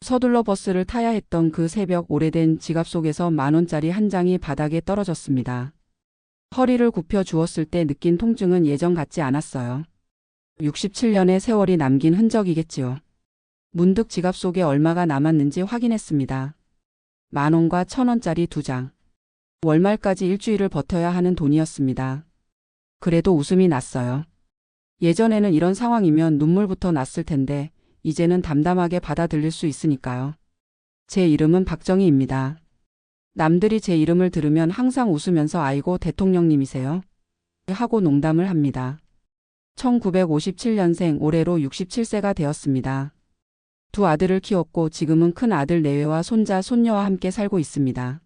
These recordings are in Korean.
서둘러 버스를 타야 했던 그 새벽 오래된 지갑 속에서 10,000원짜리 한 장이 바닥에 떨어졌습니다. 허리를 굽혀 주었을 때 느낀 통증은 예전 같지 않았어요. 67년의 세월이 남긴 흔적이겠지요. 문득 지갑 속에 얼마가 남았는지 확인했습니다. 10,000원과 1,000원짜리 2장. 월말까지 일주일을 버텨야 하는 돈이었습니다. 그래도 웃음이 났어요. 예전에는 이런 상황이면 눈물부터 났을 텐데 이제는 담담하게 받아들일 수 있으니까요. 제 이름은 박정희입니다. 남들이 제 이름을 들으면 항상 웃으면서 아이고 대통령님이세요? 하고 농담을 합니다. 1957년생 올해로 67세가 되었습니다. 두 아들을 키웠고 지금은 큰 아들 내외와 손자, 손녀와 함께 살고 있습니다.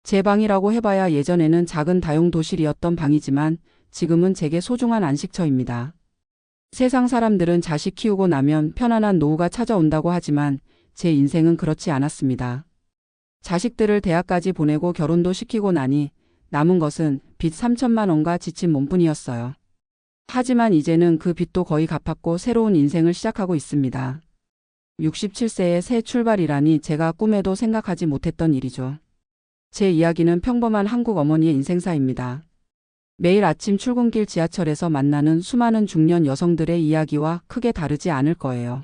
제 방이라고 해봐야 예전에는 작은 다용도실이었던 방이지만 지금은 제게 소중한 안식처입니다. 세상 사람들은 자식 키우고 나면 편안한 노후가 찾아온다고 하지만 제 인생은 그렇지 않았습니다. 자식들을 대학까지 보내고 결혼도 시키고 나니 남은 것은 빚 3천만 원과 지친 몸뿐이었어요. 하지만 이제는 그 빚도 거의 갚았고 새로운 인생을 시작하고 있습니다. 67세의 새 출발이라니 제가 꿈에도 생각하지 못했던 일이죠. 제 이야기는 평범한 한국 어머니의 인생사입니다. 매일 아침 출근길 지하철에서 만나는 수많은 중년 여성들의 이야기와 크게 다르지 않을 거예요.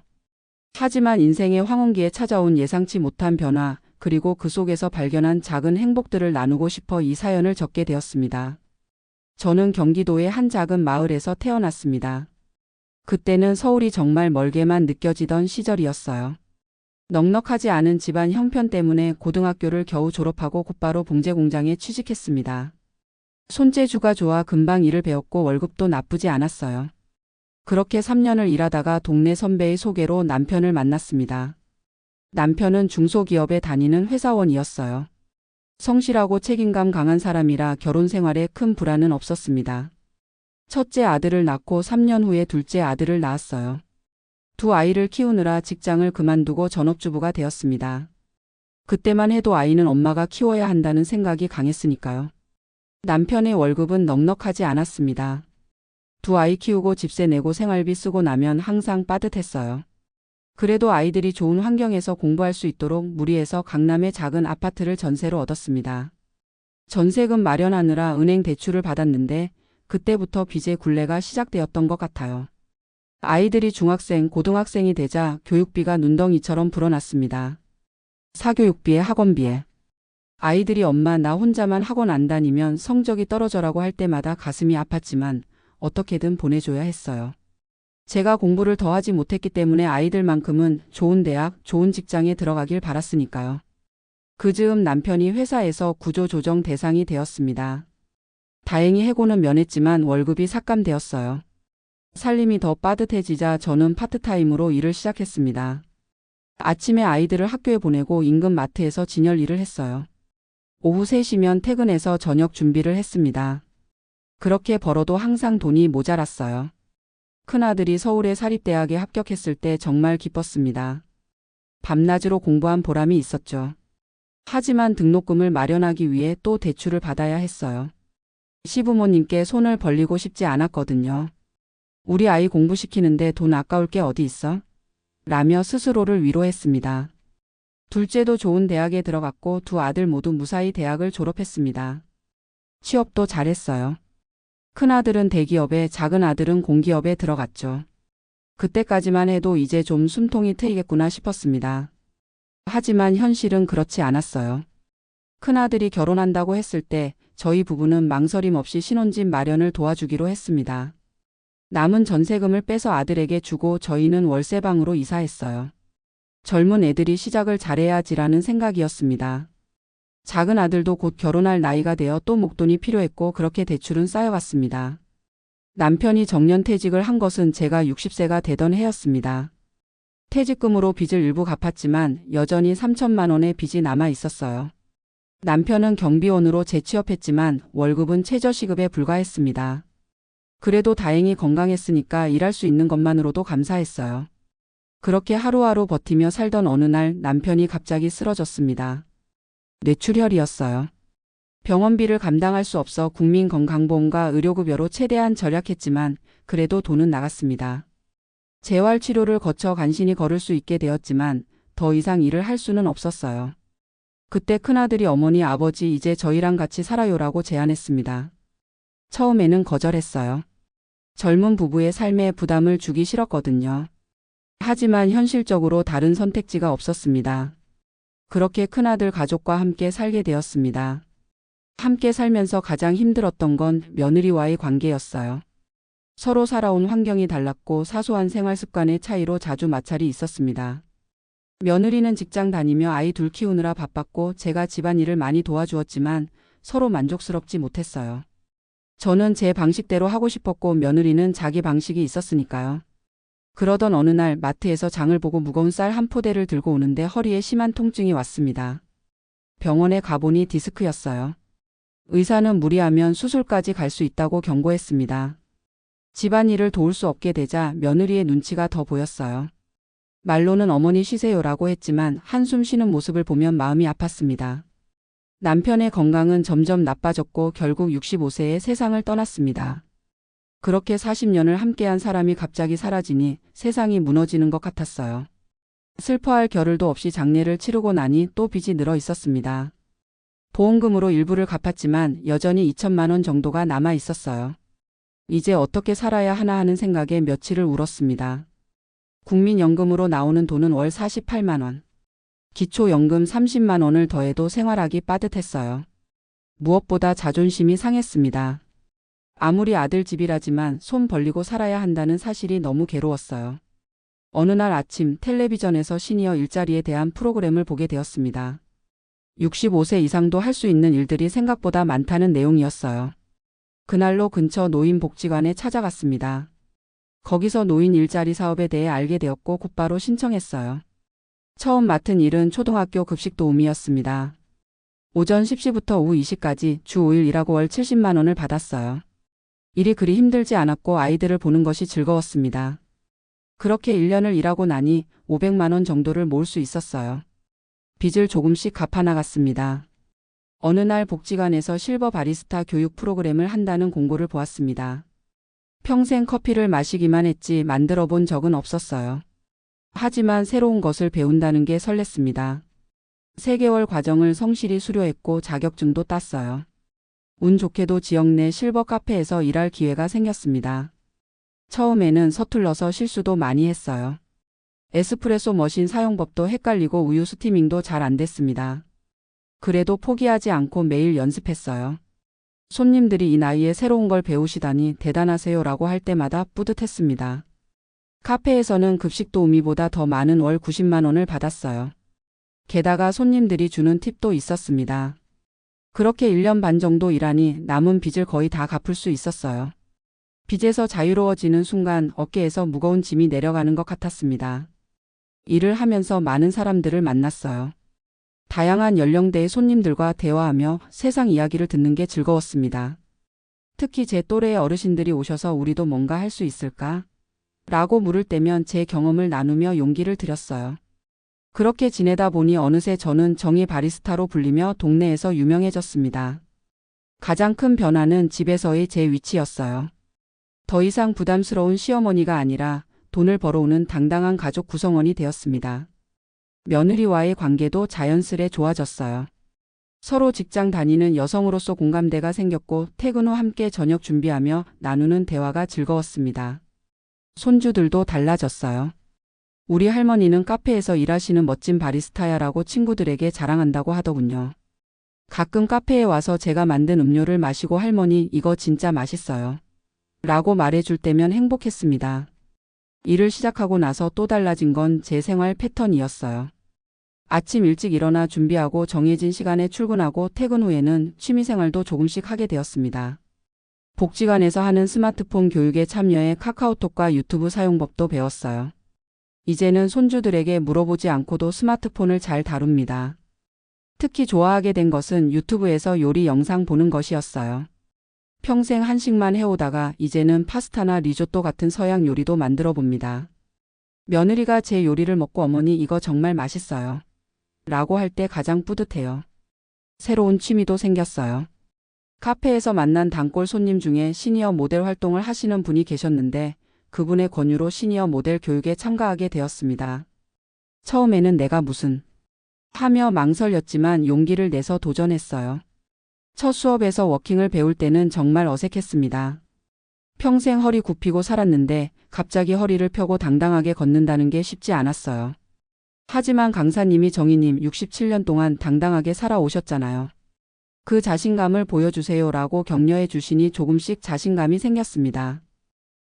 하지만 인생의 황혼기에 찾아온 예상치 못한 변화, 그리고 그 속에서 발견한 작은 행복들을 나누고 싶어 이 사연을 적게 되었습니다. 저는 경기도의 한 작은 마을에서 태어났습니다. 그때는 서울이 정말 멀게만 느껴지던 시절이었어요. 넉넉하지 않은 집안 형편 때문에 고등학교를 겨우 졸업하고 곧바로 봉제 공장에 취직했습니다. 손재주가 좋아 금방 일을 배웠고 월급도 나쁘지 않았어요. 그렇게 3년을 일하다가 동네 선배의 소개로 남편을 만났습니다. 남편은 중소기업에 다니는 회사원이었어요. 성실하고 책임감 강한 사람이라 결혼 생활에 큰 불안은 없었습니다. 첫째 아들을 낳고 3년 후에 둘째 아들을 낳았어요. 두 아이를 키우느라 직장을 그만두고 전업주부가 되었습니다. 그때만 해도 아이는 엄마가 키워야 한다는 생각이 강했으니까요. 남편의 월급은 넉넉하지 않았습니다. 두 아이 키우고 집세 내고 생활비 쓰고 나면 항상 빠듯했어요. 그래도 아이들이 좋은 환경에서 공부할 수 있도록 무리해서 강남의 작은 아파트를 전세로 얻었습니다. 전세금 마련하느라 은행 대출을 받았는데 그때부터 빚의 굴레가 시작되었던 것 같아요. 아이들이 중학생, 고등학생이 되자 교육비가 눈덩이처럼 불어났습니다. 사교육비에 학원비에. 아이들이 엄마 나 혼자만 학원 안 다니면 성적이 떨어져라고 할 때마다 가슴이 아팠지만 어떻게든 보내줘야 했어요. 제가 공부를 더 하지 못했기 때문에 아이들만큼은 좋은 대학, 좋은 직장에 들어가길 바랐으니까요. 그 즈음 남편이 회사에서 구조조정 대상이 되었습니다. 다행히 해고는 면했지만 월급이 삭감되었어요. 살림이 더 빠듯해지자 저는 파트타임으로 일을 시작했습니다. 아침에 아이들을 학교에 보내고 인근 마트에서 진열 일을 했어요. 오후 3시면 퇴근해서 저녁 준비를 했습니다. 그렇게 벌어도 항상 돈이 모자랐어요. 큰아들이 서울의 사립대학에 합격했을 때 정말 기뻤습니다. 밤낮으로 공부한 보람이 있었죠. 하지만 등록금을 마련하기 위해 또 대출을 받아야 했어요. 시부모님께 손을 벌리고 싶지 않았거든요. 우리 아이 공부시키는데 돈 아까울 게 어디 있어? 라며 스스로를 위로했습니다. 둘째도 좋은 대학에 들어갔고 두 아들 모두 무사히 대학을 졸업했습니다. 취업도 잘했어요. 큰아들은 대기업에 작은 아들은 공기업에 들어갔죠. 그때까지만 해도 이제 좀 숨통이 트이겠구나 싶었습니다. 하지만 현실은 그렇지 않았어요. 큰아들이 결혼한다고 했을 때 저희 부부는 망설임 없이 신혼집 마련을 도와주기로 했습니다. 남은 전세금을 빼서 아들에게 주고 저희는 월세방으로 이사했어요. 젊은 애들이 시작을 잘해야지라는 생각이었습니다. 작은 아들도 곧 결혼할 나이가 되어 또 목돈이 필요했고 그렇게 대출은 쌓여갔습니다. 남편이 정년퇴직을 한 것은 제가 60세가 되던 해였습니다. 퇴직금으로 빚을 일부 갚았지만 여전히 3천만 원의 빚이 남아 있었어요. 남편은 경비원으로 재취업했지만 월급은 최저시급에 불과했습니다. 그래도 다행히 건강했으니까 일할 수 있는 것만으로도 감사했어요. 그렇게 하루하루 버티며 살던 어느 날 남편이 갑자기 쓰러졌습니다. 뇌출혈이었어요. 병원비를 감당할 수 없어 국민건강보험과 의료급여로 최대한 절약했지만 그래도 돈은 나갔습니다. 재활치료를 거쳐 간신히 걸을 수 있게 되었지만 더 이상 일을 할 수는 없었어요. 그때 큰아들이 어머니 아버지 이제 저희랑 같이 살아요라고 제안했습니다. 처음에는 거절했어요. 젊은 부부의 삶에 부담을 주기 싫었거든요. 하지만 현실적으로 다른 선택지가 없었습니다. 그렇게 큰아들 가족과 함께 살게 되었습니다. 함께 살면서 가장 힘들었던 건 며느리와의 관계였어요. 서로 살아온 환경이 달랐고 사소한 생활 습관의 차이로 자주 마찰이 있었습니다. 며느리는 직장 다니며 아이 둘 키우느라 바빴고 제가 집안일을 많이 도와주었지만 서로 만족스럽지 못했어요. 저는 제 방식대로 하고 싶었고 며느리는 자기 방식이 있었으니까요. 그러던 어느 날 마트에서 장을 보고 무거운 쌀 한 포대를 들고 오는데 허리에 심한 통증이 왔습니다. 병원에 가보니 디스크였어요. 의사는 무리하면 수술까지 갈 수 있다고 경고했습니다. 집안일을 도울 수 없게 되자 며느리의 눈치가 더 보였어요. 말로는 어머니 쉬세요라고 했지만 한숨 쉬는 모습을 보면 마음이 아팠습니다. 남편의 건강은 점점 나빠졌고 결국 65세에 세상을 떠났습니다. 그렇게 40년을 함께한 사람이 갑자기 사라지니 세상이 무너지는 것 같았어요. 슬퍼할 겨를도 없이 장례를 치르고 나니 또 빚이 늘어 있었습니다. 보험금으로 일부를 갚았지만 여전히 2천만 원 정도가 남아 있었어요. 이제 어떻게 살아야 하나 하는 생각에 며칠을 울었습니다. 국민연금으로 나오는 돈은 월 48만 원. 기초연금 30만 원을 더해도 생활하기 빠듯했어요. 무엇보다 자존심이 상했습니다. 아무리 아들 집이라지만 손 벌리고 살아야 한다는 사실이 너무 괴로웠어요. 어느 날 아침 텔레비전에서 시니어 일자리에 대한 프로그램을 보게 되었습니다. 65세 이상도 할 수 있는 일들이 생각보다 많다는 내용이었어요. 그날로 근처 노인복지관에 찾아갔습니다. 거기서 노인 일자리 사업에 대해 알게 되었고 곧바로 신청했어요. 처음 맡은 일은 초등학교 급식 도우미였습니다. 오전 10시부터 오후 2시까지 주 5일 일하고 월 70만 원을 받았어요. 일이 그리 힘들지 않았고 아이들을 보는 것이 즐거웠습니다. 그렇게 1년을 일하고 나니 500만 원 정도를 모을 수 있었어요. 빚을 조금씩 갚아나갔습니다. 어느 날 복지관에서 실버 바리스타 교육 프로그램을 한다는 공고를 보았습니다. 평생 커피를 마시기만 했지 만들어 본 적은 없었어요. 하지만 새로운 것을 배운다는 게 설렜습니다. 3개월 과정을 성실히 수료했고 자격증도 땄어요. 운 좋게도 지역 내 실버 카페에서 일할 기회가 생겼습니다. 처음에는 서툴러서 실수도 많이 했어요. 에스프레소 머신 사용법도 헷갈리고 우유 스티밍도 잘 안 됐습니다. 그래도 포기하지 않고 매일 연습했어요. 손님들이 이 나이에 새로운 걸 배우시다니 대단하세요라고 할 때마다 뿌듯했습니다. 카페에서는 급식 도우미보다 더 많은 월 90만 원을 받았어요. 게다가 손님들이 주는 팁도 있었습니다. 그렇게 1년 반 정도 일하니 남은 빚을 거의 다 갚을 수 있었어요. 빚에서 자유로워지는 순간 어깨에서 무거운 짐이 내려가는 것 같았습니다. 일을 하면서 많은 사람들을 만났어요. 다양한 연령대의 손님들과 대화하며 세상 이야기를 듣는 게 즐거웠습니다. 특히 제 또래의 어르신들이 오셔서 우리도 뭔가 할 수 있을까? 라고 물을 때면 제 경험을 나누며 용기를 드렸어요. 그렇게 지내다 보니 어느새 저는 정의 바리스타로 불리며 동네에서 유명해졌습니다. 가장 큰 변화는 집에서의 제 위치였어요. 더 이상 부담스러운 시어머니가 아니라 돈을 벌어오는 당당한 가족 구성원이 되었습니다. 며느리와의 관계도 자연스레 좋아졌어요. 서로 직장 다니는 여성으로서 공감대가 생겼고 퇴근 후 함께 저녁 준비하며 나누는 대화가 즐거웠습니다. 손주들도 달라졌어요. 우리 할머니는 카페에서 일하시는 멋진 바리스타야라고 친구들에게 자랑한다고 하더군요. 가끔 카페에 와서 제가 만든 음료를 마시고 할머니 이거 진짜 맛있어요. 라고 말해줄 때면 행복했습니다. 일을 시작하고 나서 또 달라진 건 제 생활 패턴이었어요. 아침 일찍 일어나 준비하고 정해진 시간에 출근하고 퇴근 후에는 취미생활도 조금씩 하게 되었습니다. 복지관에서 하는 스마트폰 교육에 참여해 카카오톡과 유튜브 사용법도 배웠어요. 이제는 손주들에게 물어보지 않고도 스마트폰을 잘 다룹니다. 특히 좋아하게 된 것은 유튜브에서 요리 영상 보는 것이었어요. 평생 한식만 해오다가 이제는 파스타나 리조또 같은 서양 요리도 만들어 봅니다. 며느리가 제 요리를 먹고 어머니 이거 정말 맛있어요. 라고 할 때 가장 뿌듯해요. 새로운 취미도 생겼어요. 카페에서 만난 단골 손님 중에 시니어 모델 활동을 하시는 분이 계셨는데 그분의 권유로 시니어 모델 교육에 참가하게 되었습니다. 처음에는 내가 무슨 하며 망설였지만 용기를 내서 도전했어요. 첫 수업에서 워킹을 배울 때는 정말 어색했습니다. 평생 허리 굽히고 살았는데 갑자기 허리를 펴고 당당하게 걷는다는 게 쉽지 않았어요. 하지만 강사님이 정희님 67년 동안 당당하게 살아오셨잖아요. 그 자신감을 보여주세요라고 격려해 주시니 조금씩 자신감이 생겼습니다.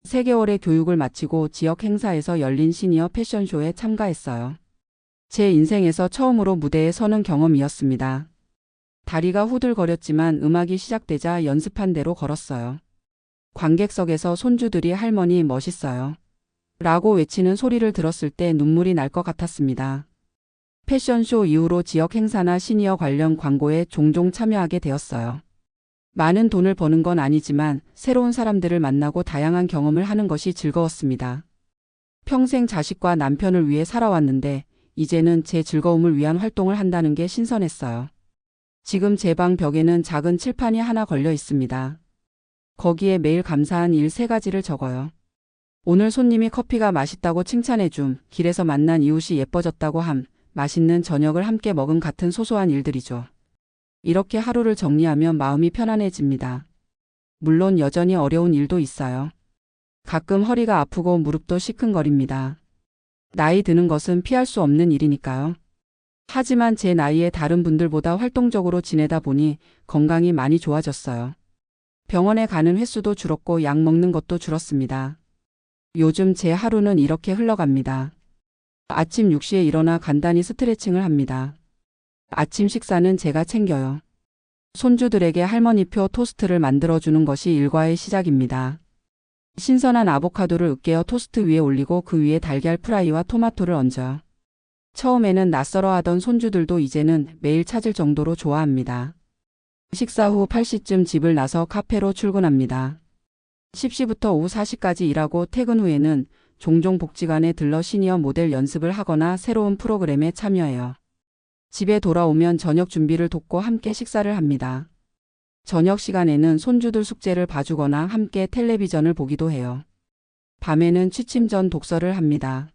3개월의 교육을 마치고 지역 행사에서 열린 시니어 패션쇼에 참가했어요. 제 인생에서 처음으로 무대에 서는 경험이었습니다. 다리가 후들거렸지만 음악이 시작되자 연습한 대로 걸었어요. 관객석에서 손주들이 할머니 멋있어요. 라고 외치는 소리를 들었을 때 눈물이 날 것 같았습니다. 패션쇼 이후로 지역 행사나 시니어 관련 광고에 종종 참여하게 되었어요. 많은 돈을 버는 건 아니지만 새로운 사람들을 만나고 다양한 경험을 하는 것이 즐거웠습니다. 평생 자식과 남편을 위해 살아왔는데 이제는 제 즐거움을 위한 활동을 한다는 게 신선했어요. 지금 제 방 벽에는 작은 칠판이 하나 걸려 있습니다. 거기에 매일 감사한 일 3가지를 적어요. 오늘 손님이 커피가 맛있다고 칭찬해 줌, 길에서 만난 이웃이 예뻐졌다고 함, 맛있는 저녁을 함께 먹은 같은 소소한 일들이죠. 이렇게 하루를 정리하면 마음이 편안해집니다. 물론 여전히 어려운 일도 있어요. 가끔 허리가 아프고 무릎도 시큰거립니다. 나이 드는 것은 피할 수 없는 일이니까요. 하지만 제 나이에 다른 분들보다 활동적으로 지내다 보니 건강이 많이 좋아졌어요. 병원에 가는 횟수도 줄었고 약 먹는 것도 줄었습니다. 요즘 제 하루는 이렇게 흘러갑니다. 아침 6시에 일어나 간단히 스트레칭을 합니다. 아침 식사는 제가 챙겨요. 손주들에게 할머니표 토스트를 만들어주는 것이 일과의 시작입니다. 신선한 아보카도를 으깨어 토스트 위에 올리고 그 위에 달걀 프라이와 토마토를 얹어요. 처음에는 낯설어 하던 손주들도 이제는 매일 찾을 정도로 좋아합니다. 식사 후 8시쯤 집을 나서 카페로 출근합니다. 10시부터 오후 4시까지 일하고 퇴근 후에는 종종 복지관에 들러 시니어 모델 연습을 하거나 새로운 프로그램에 참여해요. 집에 돌아오면 저녁 준비를 돕고 함께 식사를 합니다. 저녁 시간에는 손주들 숙제를 봐주거나 함께 텔레비전을 보기도 해요. 밤에는 취침 전 독서를 합니다.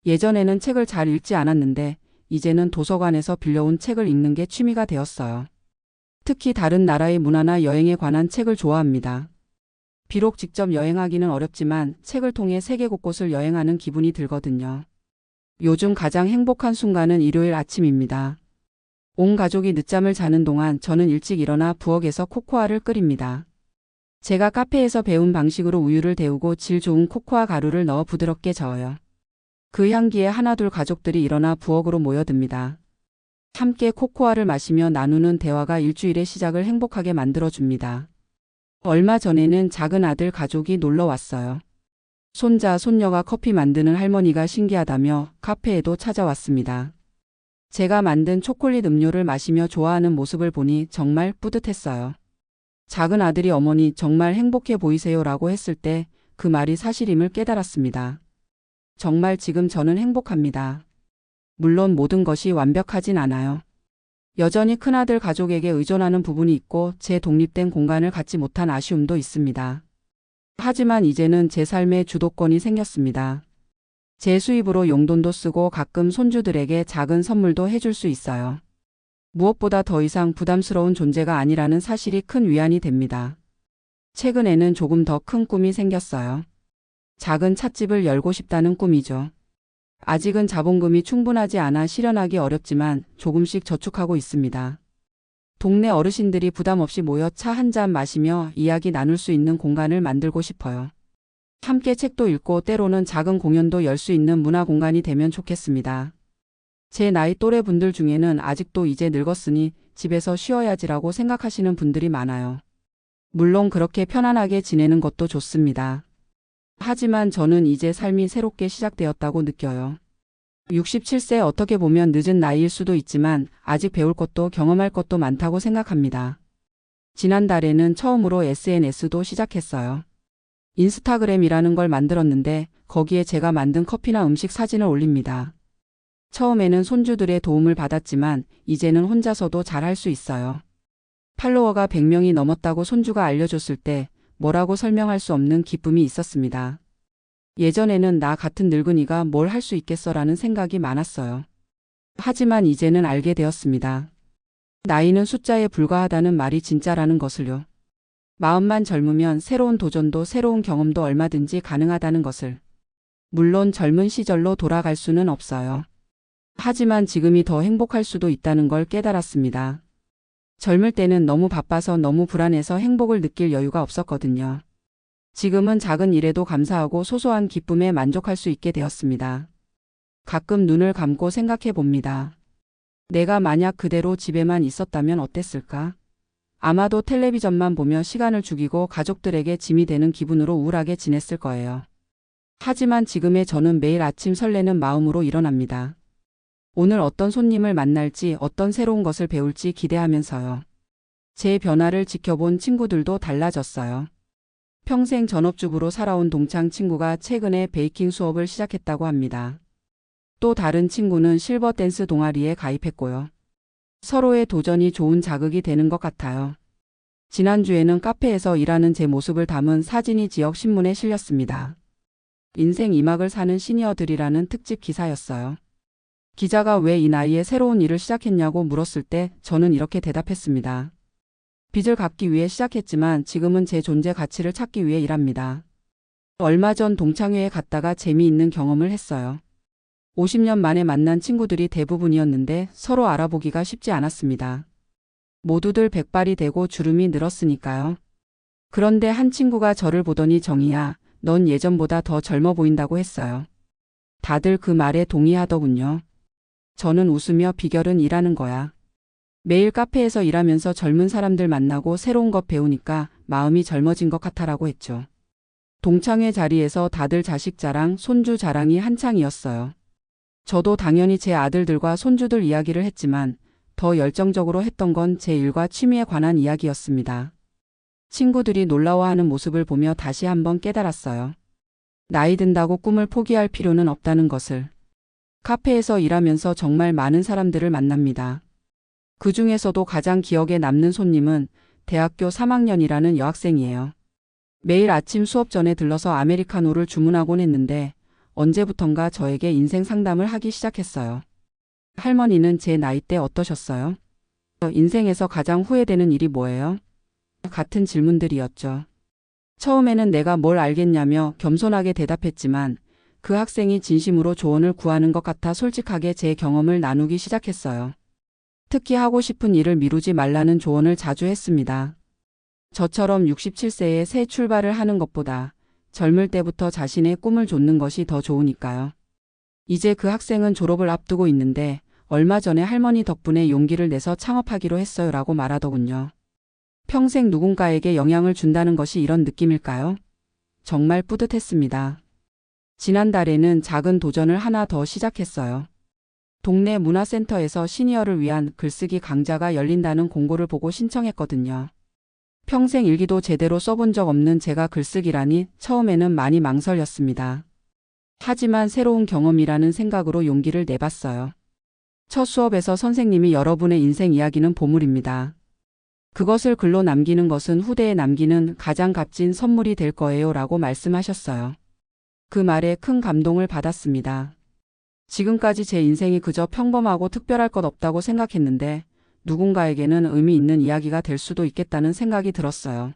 예전에는 책을 잘 읽지 않았는데 이제는 도서관에서 빌려온 책을 읽는 게 취미가 되었어요. 특히 다른 나라의 문화나 여행에 관한 책을 좋아합니다. 비록 직접 여행하기는 어렵지만 책을 통해 세계 곳곳을 여행하는 기분이 들거든요. 요즘 가장 행복한 순간은 일요일 아침입니다. 온 가족이 늦잠을 자는 동안 저는 일찍 일어나 부엌에서 코코아를 끓입니다. 제가 카페에서 배운 방식으로 우유를 데우고 질 좋은 코코아 가루를 넣어 부드럽게 저어요. 그 향기에 하나둘 가족들이 일어나 부엌으로 모여듭니다. 함께 코코아를 마시며 나누는 대화가 일주일의 시작을 행복하게 만들어줍니다. 얼마 전에는 작은 아들 가족이 놀러 왔어요. 손자, 손녀가 커피 만드는 할머니가 신기하다며 카페에도 찾아왔습니다. 제가 만든 초콜릿 음료를 마시며 좋아하는 모습을 보니 정말 뿌듯했어요. 작은 아들이 어머니 정말 행복해 보이세요라고 했을 때 그 말이 사실임을 깨달았습니다. 정말 지금 저는 행복합니다. 물론 모든 것이 완벽하진 않아요. 여전히 큰아들 가족에게 의존하는 부분이 있고 제 독립된 공간을 갖지 못한 아쉬움도 있습니다. 하지만 이제는 제 삶에 주도권이 생겼습니다. 제 수입으로 용돈도 쓰고 가끔 손주들에게 작은 선물도 해줄 수 있어요. 무엇보다 더 이상 부담스러운 존재가 아니라는 사실이 큰 위안이 됩니다. 최근에는 조금 더 큰 꿈이 생겼어요. 작은 찻집을 열고 싶다는 꿈이죠. 아직은 자본금이 충분하지 않아 실현하기 어렵지만 조금씩 저축하고 있습니다. 동네 어르신들이 부담 없이 모여 차 한 잔 마시며 이야기 나눌 수 있는 공간을 만들고 싶어요. 함께 책도 읽고 때로는 작은 공연도 열 수 있는 문화 공간이 되면 좋겠습니다. 제 나이 또래 분들 중에는 아직도 이제 늙었으니 집에서 쉬어야지라고 생각하시는 분들이 많아요. 물론 그렇게 편안하게 지내는 것도 좋습니다. 하지만 저는 이제 삶이 새롭게 시작되었다고 느껴요. 67세 어떻게 보면 늦은 나이일 수도 있지만 아직 배울 것도 경험할 것도 많다고 생각합니다. 지난달에는 처음으로 SNS도 시작했어요. 인스타그램이라는 걸 만들었는데 거기에 제가 만든 커피나 음식 사진을 올립니다. 처음에는 손주들의 도움을 받았지만 이제는 혼자서도 잘할 수 있어요. 팔로워가 100명이 넘었다고 손주가 알려줬을 때 뭐라고 설명할 수 없는 기쁨이 있었습니다. 예전에는 나 같은 늙은이가 뭘 할 수 있겠어라는 생각이 많았어요. 하지만 이제는 알게 되었습니다. 나이는 숫자에 불과하다는 말이 진짜라는 것을요. 마음만 젊으면 새로운 도전도 새로운 경험도 얼마든지 가능하다는 것을. 물론 젊은 시절로 돌아갈 수는 없어요. 하지만 지금이 더 행복할 수도 있다는 걸 깨달았습니다. 젊을 때는 너무 바빠서 너무 불안해서 행복을 느낄 여유가 없었거든요. 지금은 작은 일에도 감사하고 소소한 기쁨에 만족할 수 있게 되었습니다. 가끔 눈을 감고 생각해 봅니다. 내가 만약 그대로 집에만 있었다면 어땠을까? 아마도 텔레비전만 보며 시간을 죽이고 가족들에게 짐이 되는 기분으로 우울하게 지냈을 거예요. 하지만 지금의 저는 매일 아침 설레는 마음으로 일어납니다. 오늘 어떤 손님을 만날지 어떤 새로운 것을 배울지 기대하면서요. 제 변화를 지켜본 친구들도 달라졌어요. 평생 전업주부로 살아온 동창 친구가 최근에 베이킹 수업을 시작했다고 합니다. 또 다른 친구는 실버 댄스 동아리에 가입했고요. 서로의 도전이 좋은 자극이 되는 것 같아요. 지난주에는 카페에서 일하는 제 모습을 담은 사진이 지역 신문에 실렸습니다. 인생 2막을 사는 시니어들이라는 특집 기사였어요. 기자가 왜 이 나이에 새로운 일을 시작했냐고 물었을 때 저는 이렇게 대답했습니다. 빚을 갚기 위해 시작했지만 지금은 제 존재 가치를 찾기 위해 일합니다. 얼마 전 동창회에 갔다가 재미있는 경험을 했어요. 50년 만에 만난 친구들이 대부분이었는데 서로 알아보기가 쉽지 않았습니다. 모두들 백발이 되고 주름이 늘었으니까요. 그런데 한 친구가 저를 보더니 정희야, 넌 예전보다 더 젊어 보인다고 했어요. 다들 그 말에 동의하더군요. 저는 웃으며 비결은 일하는 거야. 매일 카페에서 일하면서 젊은 사람들 만나고 새로운 것 배우니까 마음이 젊어진 것 같아라고 했죠. 동창회 자리에서 다들 자식 자랑, 손주 자랑이 한창이었어요. 저도 당연히 제 아들들과 손주들 이야기를 했지만 더 열정적으로 했던 건 제 일과 취미에 관한 이야기였습니다. 친구들이 놀라워하는 모습을 보며 다시 한번 깨달았어요. 나이 든다고 꿈을 포기할 필요는 없다는 것을. 카페에서 일하면서 정말 많은 사람들을 만납니다. 그 중에서도 가장 기억에 남는 손님은 대학교 3학년이라는 여학생이에요. 매일 아침 수업 전에 들러서 아메리카노를 주문하곤 했는데 언제부턴가 저에게 인생 상담을 하기 시작했어요. 할머니는 제 나이 때 어떠셨어요? 인생에서 가장 후회되는 일이 뭐예요? 같은 질문들이었죠. 처음에는 내가 뭘 알겠냐며 겸손하게 대답했지만 그 학생이 진심으로 조언을 구하는 것 같아 솔직하게 제 경험을 나누기 시작했어요. 특히 하고 싶은 일을 미루지 말라는 조언을 자주 했습니다. 저처럼 67세에 새 출발을 하는 것보다 젊을 때부터 자신의 꿈을 좇는 것이 더 좋으니까요. 이제 그 학생은 졸업을 앞두고 있는데 얼마 전에 할머니 덕분에 용기를 내서 창업하기로 했어요 라고 말하더군요. 평생 누군가에게 영향을 준다는 것이 이런 느낌일까요? 정말 뿌듯했습니다. 지난달에는 작은 도전을 하나 더 시작했어요. 동네 문화센터에서 시니어를 위한 글쓰기 강좌가 열린다는 공고를 보고 신청했거든요. 평생 일기도 제대로 써본 적 없는 제가 글쓰기라니 처음에는 많이 망설였습니다. 하지만 새로운 경험이라는 생각으로 용기를 내봤어요. 첫 수업에서 선생님이 여러분의 인생 이야기는 보물입니다. 그것을 글로 남기는 것은 후대에 남기는 가장 값진 선물이 될 거예요 라고 말씀하셨어요. 그 말에 큰 감동을 받았습니다. 지금까지 제 인생이 그저 평범하고 특별할 것 없다고 생각했는데 누군가에게는 의미 있는 이야기가 될 수도 있겠다는 생각이 들었어요.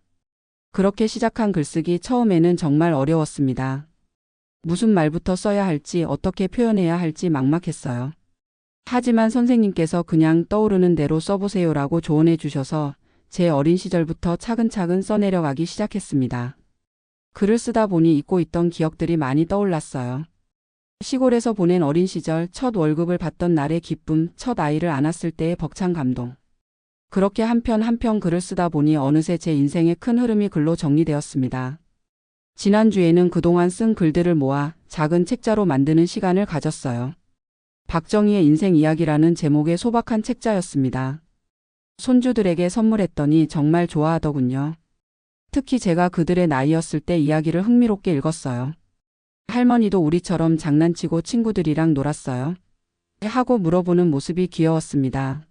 그렇게 시작한 글쓰기 처음에는 정말 어려웠습니다. 무슨 말부터 써야 할지 어떻게 표현해야 할지 막막했어요. 하지만 선생님께서 그냥 떠오르는 대로 써보세요라고 조언해 주셔서 제 어린 시절부터 차근차근 써내려가기 시작했습니다. 글을 쓰다 보니 잊고 있던 기억들이 많이 떠올랐어요. 시골에서 보낸 어린 시절 첫 월급을 받던 날의 기쁨, 첫 아이를 안았을 때의 벅찬 감동. 그렇게 한 편 한 편 글을 쓰다 보니 어느새 제 인생의 큰 흐름이 글로 정리되었습니다. 지난주에는 그동안 쓴 글들을 모아 작은 책자로 만드는 시간을 가졌어요. 박정희의 인생 이야기라는 제목의 소박한 책자였습니다. 손주들에게 선물했더니 정말 좋아하더군요. 특히 제가 그들의 나이였을 때 이야기를 흥미롭게 읽었어요. 할머니도 우리처럼 장난치고 친구들이랑 놀았어요? 하고 물어보는 모습이 귀여웠습니다.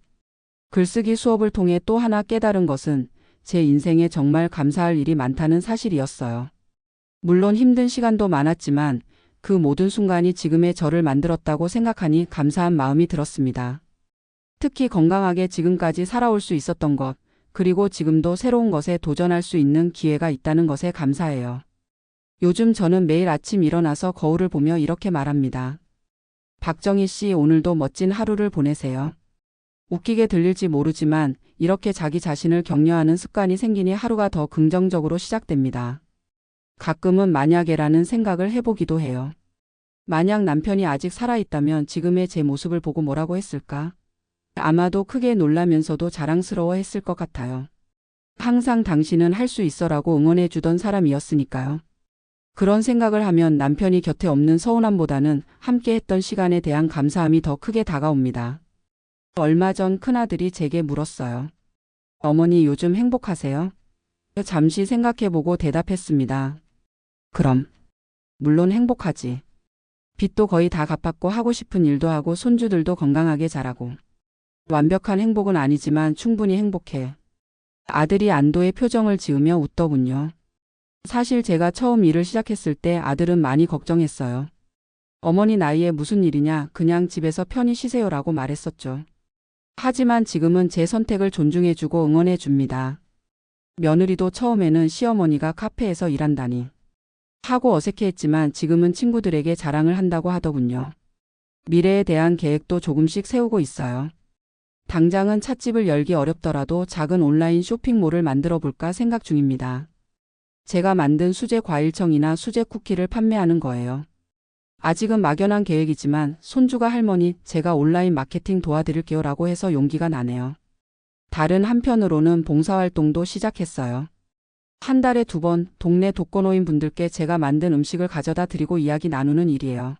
글쓰기 수업을 통해 또 하나 깨달은 것은 제 인생에 정말 감사할 일이 많다는 사실이었어요. 물론 힘든 시간도 많았지만 그 모든 순간이 지금의 저를 만들었다고 생각하니 감사한 마음이 들었습니다. 특히 건강하게 지금까지 살아올 수 있었던 것, 그리고 지금도 새로운 것에 도전할 수 있는 기회가 있다는 것에 감사해요. 요즘 저는 매일 아침 일어나서 거울을 보며 이렇게 말합니다. 박정희 씨, 오늘도 멋진 하루를 보내세요. 웃기게 들릴지 모르지만 이렇게 자기 자신을 격려하는 습관이 생기니 하루가 더 긍정적으로 시작됩니다. 가끔은 만약에라는 생각을 해보기도 해요. 만약 남편이 아직 살아있다면 지금의 제 모습을 보고 뭐라고 했을까? 아마도 크게 놀라면서도 자랑스러워 했을 것 같아요. 항상 당신은 할 수 있어라고 응원해 주던 사람이었으니까요. 그런 생각을 하면 남편이 곁에 없는 서운함보다는 함께 했던 시간에 대한 감사함이 더 크게 다가옵니다. 얼마 전 큰아들이 제게 물었어요. 어머니, 요즘 행복하세요? 잠시 생각해보고 대답했습니다. 그럼. 물론 행복하지. 빚도 거의 다 갚았고 하고 싶은 일도 하고 손주들도 건강하게 자라고. 완벽한 행복은 아니지만 충분히 행복해. 아들이 안도의 표정을 지으며 웃더군요. 사실 제가 처음 일을 시작했을 때 아들은 많이 걱정했어요. 어머니 나이에 무슨 일이냐, 그냥 집에서 편히 쉬세요라고 말했었죠. 하지만 지금은 제 선택을 존중해주고 응원해줍니다. 며느리도 처음에는 시어머니가 카페에서 일한다니 하고 어색해했지만 지금은 친구들에게 자랑을 한다고 하더군요. 미래에 대한 계획도 조금씩 세우고 있어요. 당장은 찻집을 열기 어렵더라도 작은 온라인 쇼핑몰을 만들어 볼까 생각 중입니다. 제가 만든 수제 과일청이나 수제 쿠키를 판매하는 거예요. 아직은 막연한 계획이지만 손주가 할머니, 제가 온라인 마케팅 도와드릴게요 라고 해서 용기가 나네요. 다른 한편으로는 봉사활동도 시작했어요. 한 달에 2번 동네 독거노인 분들께 제가 만든 음식을 가져다 드리고 이야기 나누는 일이에요.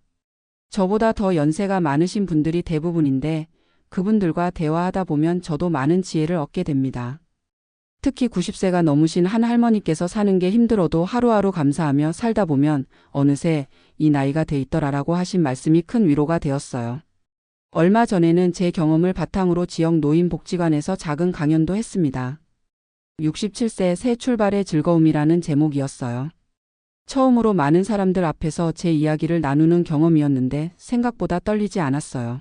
저보다 더 연세가 많으신 분들이 대부분인데 그분들과 대화하다 보면 저도 많은 지혜를 얻게 됩니다. 특히 90세가 넘으신 한 할머니께서 사는 게 힘들어도 하루하루 감사하며 살다 보면 어느새 이 나이가 돼 있더라라고 하신 말씀이 큰 위로가 되었어요. 얼마 전에는 제 경험을 바탕으로 지역 노인복지관에서 작은 강연도 했습니다. 67세 새 출발의 즐거움이라는 제목이었어요. 처음으로 많은 사람들 앞에서 제 이야기를 나누는 경험이었는데 생각보다 떨리지 않았어요.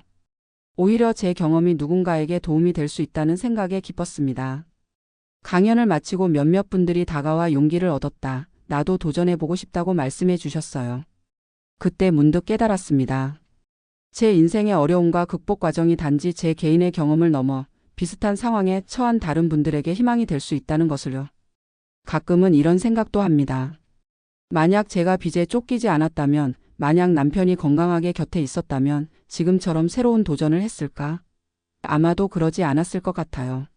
오히려 제 경험이 누군가에게 도움이 될 수 있다는 생각에 기뻤습니다. 강연을 마치고 몇몇 분들이 다가와 용기를 얻었다. 나도 도전해보고 싶다고 말씀해 주셨어요. 그때 문득 깨달았습니다. 제 인생의 어려움과 극복 과정이 단지 제 개인의 경험을 넘어 비슷한 상황에 처한 다른 분들에게 희망이 될 수 있다는 것을요. 가끔은 이런 생각도 합니다. 만약 제가 빚에 쫓기지 않았다면, 만약 남편이 건강하게 곁에 있었다면 지금처럼 새로운 도전을 했을까? 아마도 그러지 않았을 것 같아요.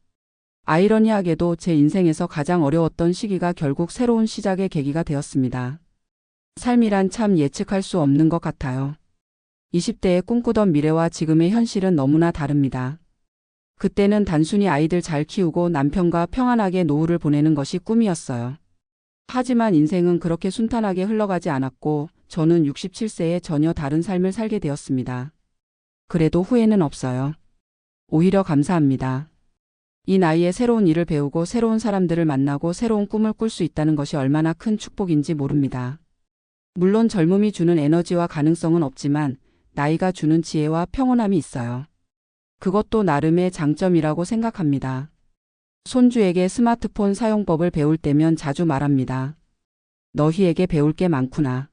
아이러니하게도 제 인생에서 가장 어려웠던 시기가 결국 새로운 시작의 계기가 되었습니다. 삶이란 참 예측할 수 없는 것 같아요. 20대에 꿈꾸던 미래와 지금의 현실은 너무나 다릅니다. 그때는 단순히 아이들 잘 키우고 남편과 평안하게 노후를 보내는 것이 꿈이었어요. 하지만 인생은 그렇게 순탄하게 흘러가지 않았고 저는 67세에 전혀 다른 삶을 살게 되었습니다. 그래도 후회는 없어요. 오히려 감사합니다. 이 나이에 새로운 일을 배우고 새로운 사람들을 만나고 새로운 꿈을 꿀 수 있다는 것이 얼마나 큰 축복인지 모릅니다. 물론 젊음이 주는 에너지와 가능성은 없지만 나이가 주는 지혜와 평온함이 있어요. 그것도 나름의 장점이라고 생각합니다. 손주에게 스마트폰 사용법을 배울 때면 자주 말합니다. 너희에게 배울 게 많구나.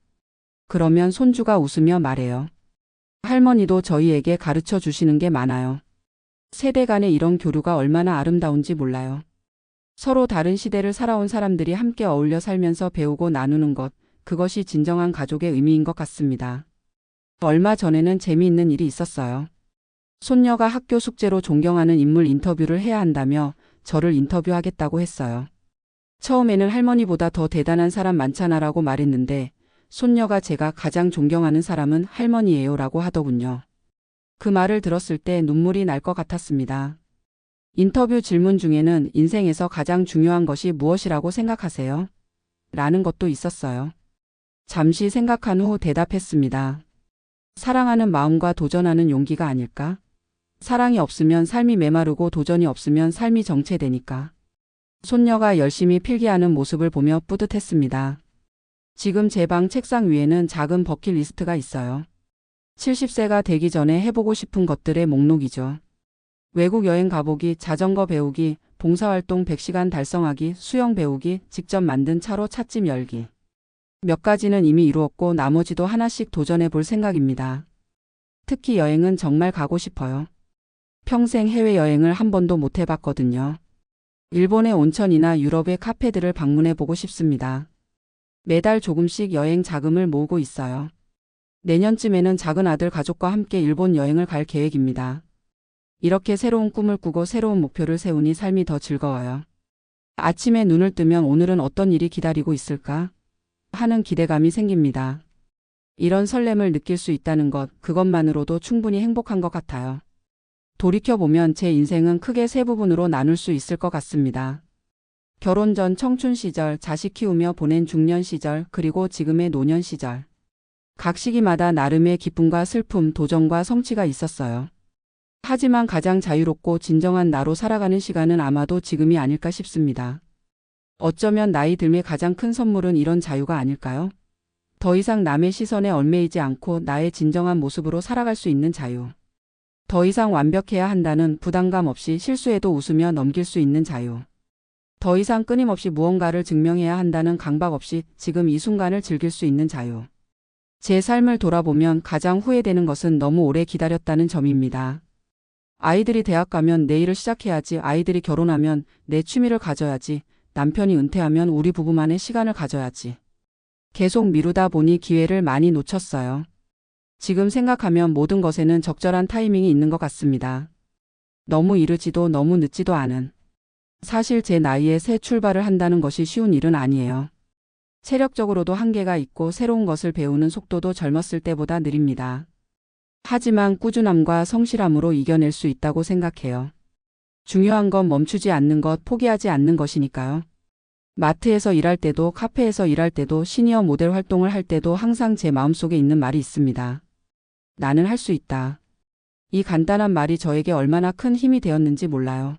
그러면 손주가 웃으며 말해요. 할머니도 저희에게 가르쳐 주시는 게 많아요. 세대 간의 이런 교류가 얼마나 아름다운지 몰라요. 서로 다른 시대를 살아온 사람들이 함께 어울려 살면서 배우고 나누는 것, 그것이 진정한 가족의 의미인 것 같습니다. 얼마 전에는 재미있는 일이 있었어요. 손녀가 학교 숙제로 존경하는 인물 인터뷰를 해야 한다며 저를 인터뷰하겠다고 했어요. 처음에는 할머니보다 더 대단한 사람 많잖아라고 말했는데 손녀가 제가 가장 존경하는 사람은 할머니예요 라고 하더군요. 그 말을 들었을 때 눈물이 날 것 같았습니다. 인터뷰 질문 중에는 인생에서 가장 중요한 것이 무엇이라고 생각하세요? 라는 것도 있었어요. 잠시 생각한 후 대답했습니다. 사랑하는 마음과 도전하는 용기가 아닐까? 사랑이 없으면 삶이 메마르고 도전이 없으면 삶이 정체되니까. 손녀가 열심히 필기하는 모습을 보며 뿌듯했습니다. 지금 제 방 책상 위에는 작은 버킷리스트가 있어요. 70세가 되기 전에 해보고 싶은 것들의 목록이죠. 외국 여행 가보기, 자전거 배우기, 봉사활동 100시간 달성하기, 수영 배우기, 직접 만든 차로 찻집 열기. 몇 가지는 이미 이루었고 나머지도 하나씩 도전해 볼 생각입니다. 특히 여행은 정말 가고 싶어요. 평생 해외여행을 한 번도 못 해봤거든요. 일본의 온천이나 유럽의 카페들을 방문해 보고 싶습니다. 매달 조금씩 여행 자금을 모으고 있어요. 내년쯤에는 작은 아들 가족과 함께 일본 여행을 갈 계획입니다. 이렇게 새로운 꿈을 꾸고 새로운 목표를 세우니 삶이 더 즐거워요. 아침에 눈을 뜨면 오늘은 어떤 일이 기다리고 있을까 하는 기대감이 생깁니다. 이런 설렘을 느낄 수 있다는 것, 그것만으로도 충분히 행복한 것 같아요. 돌이켜보면 제 인생은 크게 세 부분으로 나눌 수 있을 것 같습니다. 결혼 전 청춘 시절, 자식 키우며 보낸 중년 시절, 그리고 지금의 노년 시절. 각 시기마다 나름의 기쁨과 슬픔, 도전과 성취가 있었어요. 하지만 가장 자유롭고 진정한 나로 살아가는 시간은 아마도 지금이 아닐까 싶습니다. 어쩌면 나이 들매 가장 큰 선물은 이런 자유가 아닐까요? 더 이상 남의 시선에 얽매이지 않고 나의 진정한 모습으로 살아갈 수 있는 자유. 더 이상 완벽해야 한다는 부담감 없이 실수해도 웃으며 넘길 수 있는 자유. 더 이상 끊임없이 무언가를 증명해야 한다는 강박 없이 지금 이 순간을 즐길 수 있는 자유. 제 삶을 돌아보면 가장 후회되는 것은 너무 오래 기다렸다는 점입니다. 아이들이 대학 가면 내 일을 시작해야지, 아이들이 결혼하면 내 취미를 가져야지, 남편이 은퇴하면 우리 부부만의 시간을 가져야지. 계속 미루다 보니 기회를 많이 놓쳤어요. 지금 생각하면 모든 것에는 적절한 타이밍이 있는 것 같습니다. 너무 이르지도 너무 늦지도 않은. 사실 제 나이에 새 출발을 한다는 것이 쉬운 일은 아니에요. 체력적으로도 한계가 있고 새로운 것을 배우는 속도도 젊었을 때보다 느립니다. 하지만 꾸준함과 성실함으로 이겨낼 수 있다고 생각해요. 중요한 건 멈추지 않는 것, 포기하지 않는 것이니까요. 마트에서 일할 때도, 카페에서 일할 때도, 시니어 모델 활동을 할 때도 항상 제 마음속에 있는 말이 있습니다. 나는 할 수 있다. 이 간단한 말이 저에게 얼마나 큰 힘이 되었는지 몰라요.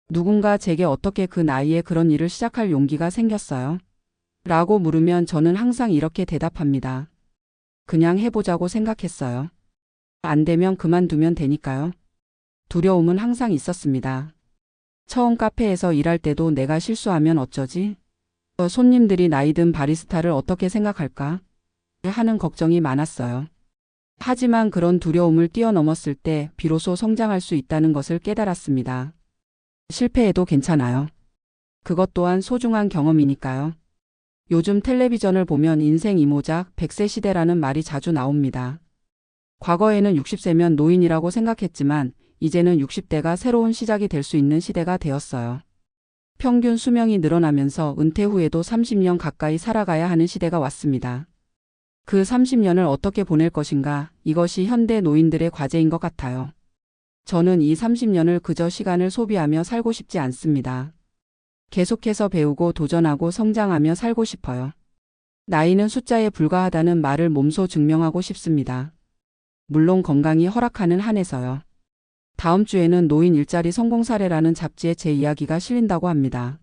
누군가 제게 어떻게 그 나이에 그런 일을 시작할 용기가 생겼어요? 라고 물으면 저는 항상 이렇게 대답합니다. 그냥 해보자고 생각했어요. 안 되면 그만두면 되니까요. 두려움은 항상 있었습니다. 처음 카페에서 일할 때도 내가 실수하면 어쩌지? 손님들이 나이 든 바리스타를 어떻게 생각할까? 하는 걱정이 많았어요. 하지만 그런 두려움을 뛰어넘었을 때 비로소 성장할 수 있다는 것을 깨달았습니다. 실패해도 괜찮아요. 그것 또한 소중한 경험이니까요. 요즘 텔레비전을 보면 인생 이모작 100세 시대라는 말이 자주 나옵니다. 과거에는 60세면 노인이라고 생각했지만 이제는 60대가 새로운 시작이 될 수 있는 시대가 되었어요. 평균 수명이 늘어나면서 은퇴 후에도 30년 가까이 살아가야 하는 시대가 왔습니다. 그 30년을 어떻게 보낼 것인가, 이것이 현대 노인들의 과제인 것 같아요. 저는 이 30년을 그저 시간을 소비하며 살고 싶지 않습니다. 계속해서 배우고 도전하고 성장하며 살고 싶어요. 나이는 숫자에 불과하다는 말을 몸소 증명하고 싶습니다. 물론 건강이 허락하는 한에서요. 다음 주에는 노인 일자리 성공 사례라는 잡지에 제 이야기가 실린다고 합니다.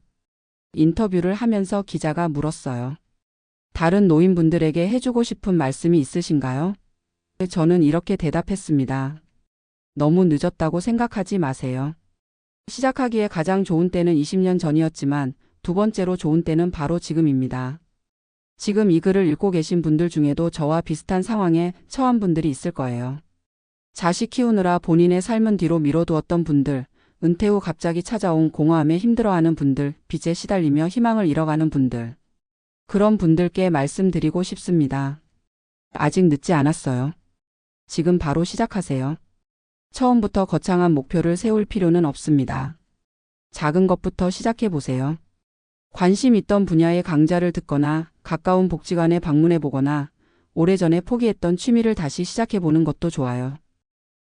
인터뷰를 하면서 기자가 물었어요. 다른 노인분들에게 해주고 싶은 말씀이 있으신가요? 저는 이렇게 대답했습니다. 너무 늦었다고 생각하지 마세요. 시작하기에 가장 좋은 때는 20년 전이었지만 두 번째로 좋은 때는 바로 지금입니다. 지금 이 글을 읽고 계신 분들 중에도 저와 비슷한 상황에 처한 분들이 있을 거예요. 자식 키우느라 본인의 삶은 뒤로 미뤄두었던 분들, 은퇴 후 갑자기 찾아온 공허함에 힘들어하는 분들, 빚에 시달리며 희망을 잃어가는 분들. 그런 분들께 말씀드리고 싶습니다. 아직 늦지 않았어요. 지금 바로 시작하세요. 처음부터 거창한 목표를 세울 필요는 없습니다. 작은 것부터 시작해 보세요. 관심 있던 분야의 강좌를 듣거나 가까운 복지관에 방문해 보거나 오래전에 포기했던 취미를 다시 시작해 보는 것도 좋아요.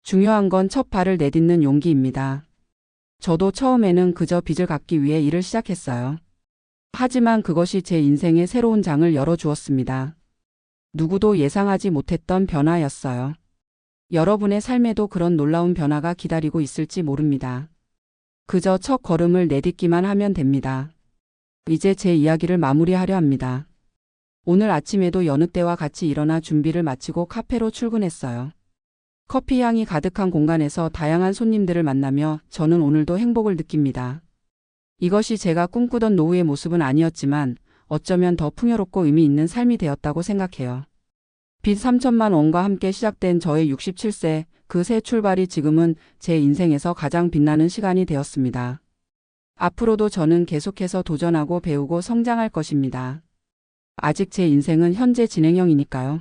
중요한 건 첫 발을 내딛는 용기입니다. 저도 처음에는 그저 빚을 갚기 위해 일을 시작했어요. 하지만 그것이 제 인생의 새로운 장을 열어주었습니다. 누구도 예상하지 못했던 변화였어요. 여러분의 삶에도 그런 놀라운 변화가 기다리고 있을지 모릅니다. 그저 첫 걸음을 내딛기만 하면 됩니다. 이제 제 이야기를 마무리하려 합니다. 오늘 아침에도 여느 때와 같이 일어나 준비를 마치고 카페로 출근했어요. 커피 향이 가득한 공간에서 다양한 손님들을 만나며 저는 오늘도 행복을 느낍니다. 이것이 제가 꿈꾸던 노후의 모습은 아니었지만 어쩌면 더 풍요롭고 의미 있는 삶이 되었다고 생각해요. 빚 3천만 원과 함께 시작된 저의 67세, 그 새 출발이 지금은 제 인생에서 가장 빛나는 시간이 되었습니다. 앞으로도 저는 계속해서 도전하고 배우고 성장할 것입니다. 아직 제 인생은 현재 진행형이니까요.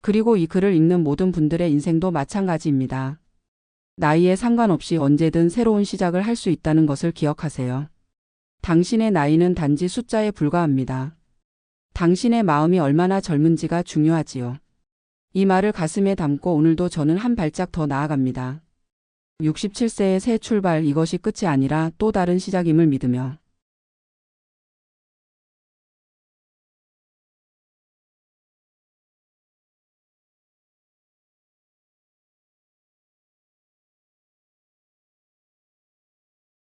그리고 이 글을 읽는 모든 분들의 인생도 마찬가지입니다. 나이에 상관없이 언제든 새로운 시작을 할 수 있다는 것을 기억하세요. 당신의 나이는 단지 숫자에 불과합니다. 당신의 마음이 얼마나 젊은지가 중요하지요. 이 말을 가슴에 담고 오늘도 저는 한 발짝 더 나아갑니다. 67세의 새 출발, 이것이 끝이 아니라 또 다른 시작임을 믿으며